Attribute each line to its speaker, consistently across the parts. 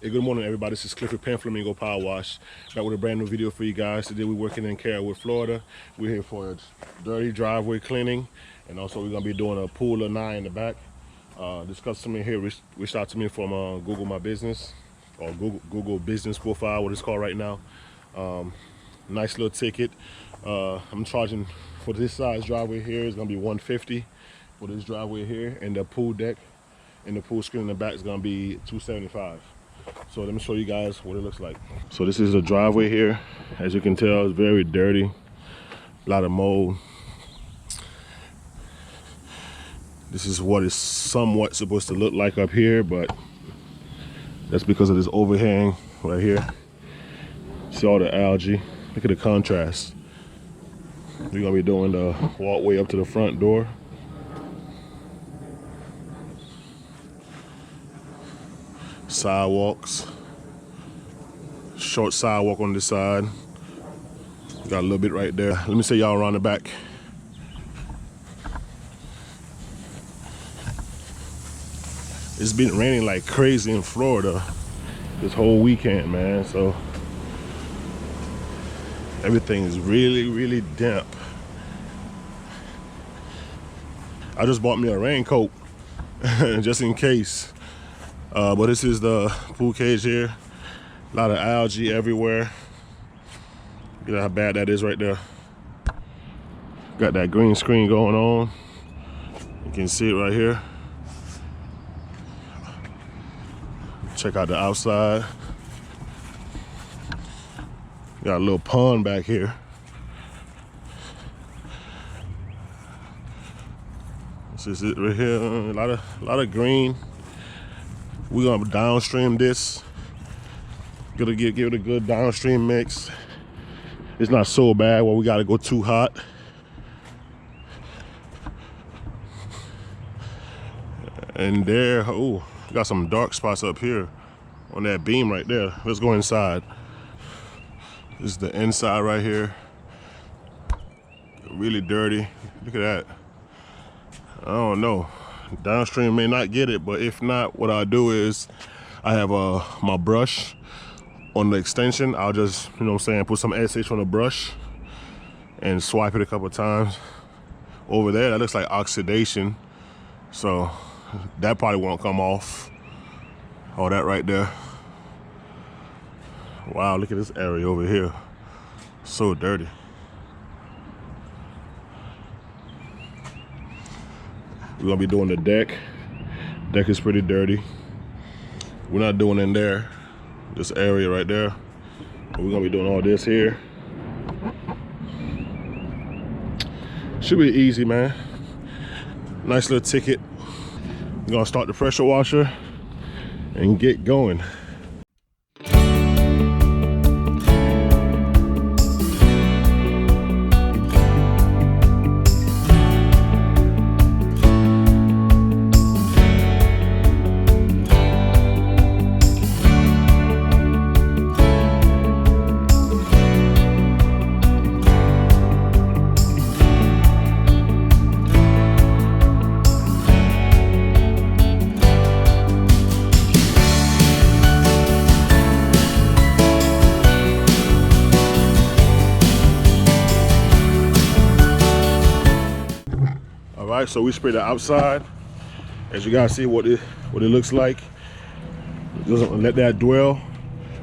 Speaker 1: Hey, good morning, everybody. This is Clifford Pan Flamingo Power Wash. Back with a brand new video for you guys. Today we're working in Carrollwood, Florida. We're here for a dirty driveway cleaning, and also we're gonna be doing a pool of 9 in the back. This customer here reached out to me from Google My Business, or Google Business Profile, what it's called right now. Nice little ticket. I'm charging for this size driveway here. It's gonna be $150 for this driveway here, and the pool deck and the pool screen in the back is gonna be $275. So let me show you guys what it looks like. So this is the driveway here. As you can tell, it's very dirty, a lot of mold. This is what it's somewhat supposed to look like up here, but that's because of this overhang right here. See all the algae. Look at the contrast. We're gonna be doing the walkway up to the front door. Sidewalks, short sidewalk on this side. Got a little bit right there. Let me show y'all around the back. It's been raining like crazy in Florida this whole weekend, man. So everything is really damp. I just bought me a raincoat just in case. But this is the pool cage here. A lot of algae everywhere. Look at how bad that is right there. Got that green screen going on. You can see it right here. Check out the outside. Got a little pond back here. This is it right here. A lot of green. We're gonna downstream this. Gonna give it a good downstream mix. It's not so bad where we gotta go too hot. And there, oh, got some dark spots up here on that beam right there. Let's go inside. This is the inside right here. Really dirty. Look at that. I don't know. Downstream may not get it, but if not, what I'll do is I have my brush on the extension. I'll just, you know what I'm saying, put some SH on the brush and swipe it a couple of times. Over there, that looks like oxidation, so that probably won't come off. All that right there. Wow, look at this area over here. So dirty. We're gonna be doing the deck. Deck is pretty dirty. We're not doing in there, this area right there. We're gonna be doing all this here. Should be easy, man. Nice little ticket. We're gonna start the pressure washer and get going. All right, so we spray the outside. As you guys see what it looks like. Just let that dwell.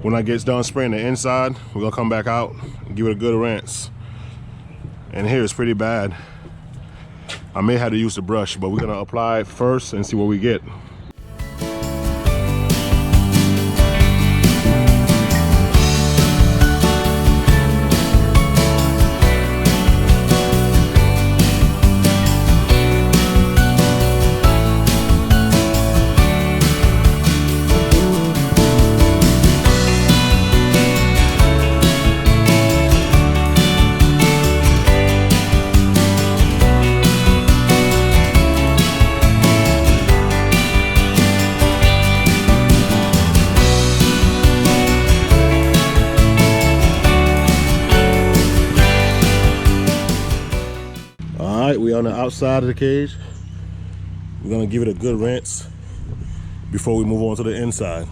Speaker 1: When I get done spraying the inside, we're gonna come back out and give it a good rinse. And here it's pretty bad. I may have to use the brush, but we're gonna apply it first and see what we get. right, we're on the outside of the cage. We're gonna give it a good rinse before we move on to the inside.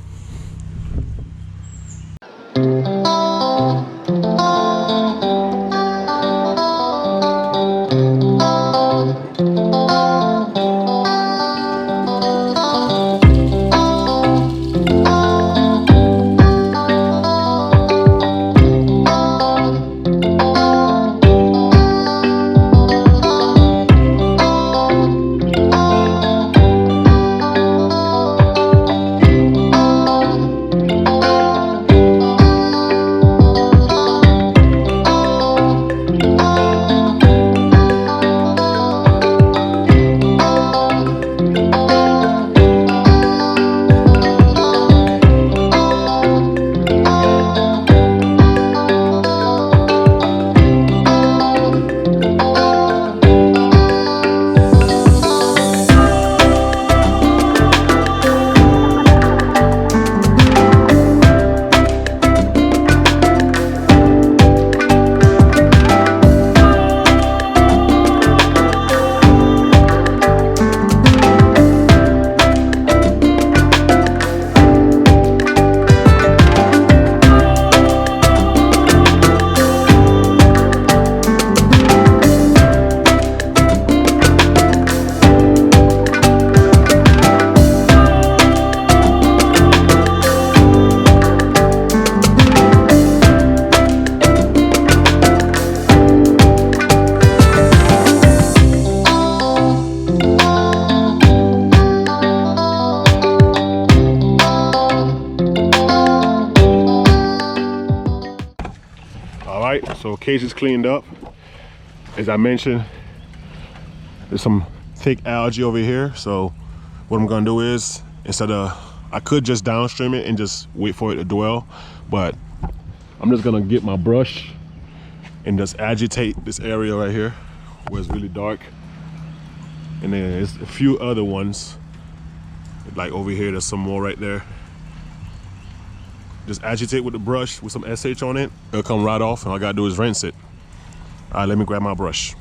Speaker 1: right, so cage is cleaned up. As I mentioned, there's some thick algae over here. So what I'm gonna do is, instead of, I could just downstream it and just wait for it to dwell, but I'm just gonna get my brush and just agitate this area right here where it's really dark. And then there's a few other ones, like over here, there's some more right there. Just agitate with the brush with some SH on it. It'll come right off, and all I gotta do is rinse it. All right, let me grab my brush.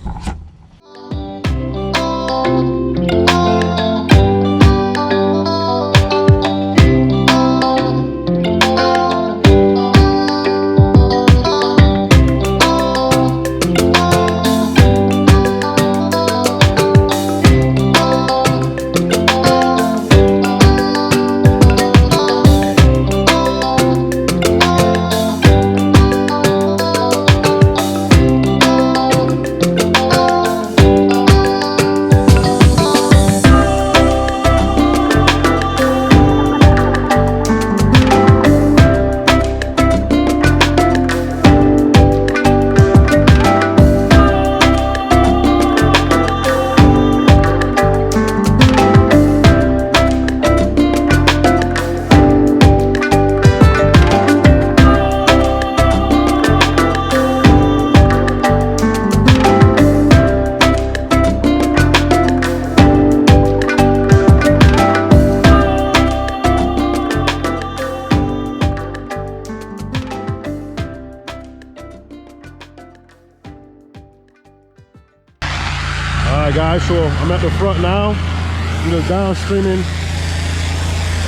Speaker 1: Alright guys, so I'm at the front now. I'm just downstreaming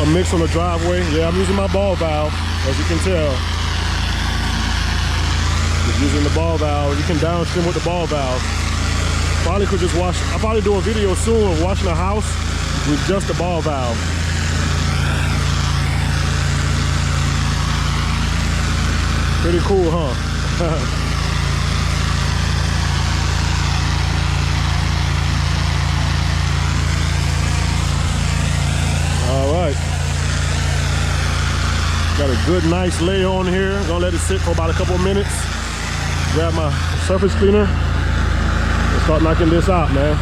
Speaker 1: a mix on the driveway. Yeah, I'm using my ball valve, as you can tell. Just using the ball valve. You can downstream with the ball valve. Probably could just wash, I'll probably do a video soon of washing the house with just the ball valve. Pretty cool, huh? Alright, got a good nice lay on here. Gonna let it sit for about a couple of minutes. Grab my surface cleaner and start knocking this out, man.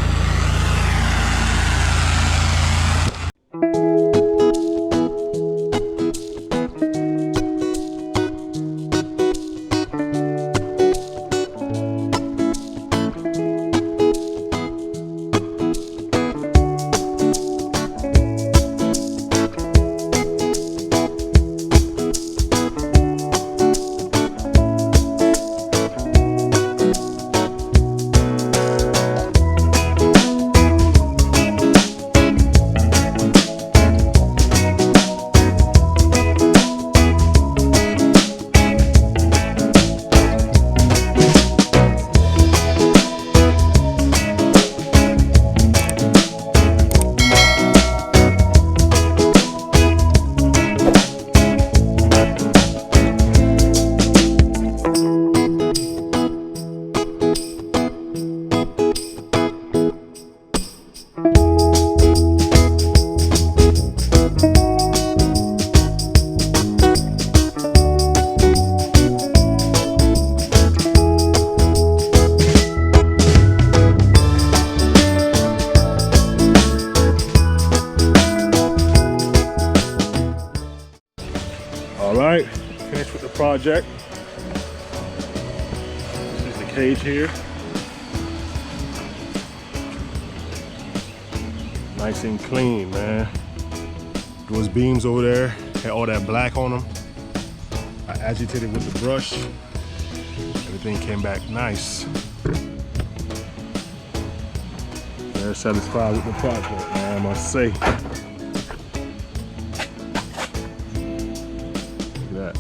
Speaker 1: Alright, finished with the project. This is the cage here. Nice and clean, man. Those beams over there had all that black on them. I agitated with the brush. Everything came back nice. Very satisfied with the project, man, I must say. That.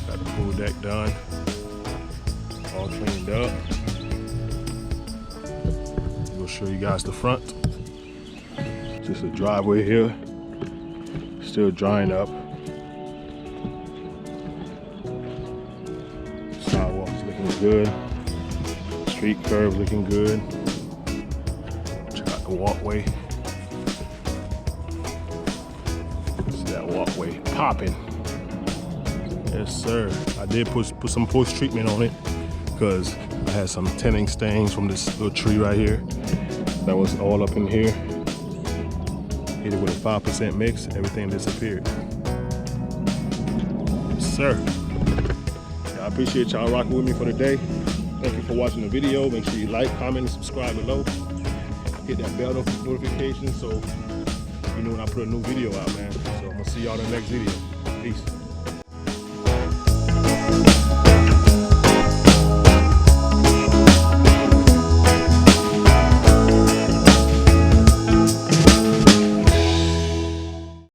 Speaker 1: Got the pool deck done, all cleaned up. We'll show you guys the front. Just a driveway here, still drying up. Sidewalks looking good. Street curb looking good. Check out the walkway. That walkway popping. Yes, sir. I did put some post treatment on it because I had some tinning stains from this little tree right here that was all up in here. Hit it with a 5% mix, everything disappeared. Yes, sir. Yeah, I appreciate y'all rocking with me for today. Thank you for watching the video. Make sure you like, comment, and subscribe below. Hit that bell notification so you know when I put a new video out, man. So I'm gonna see y'all in the next video. Peace.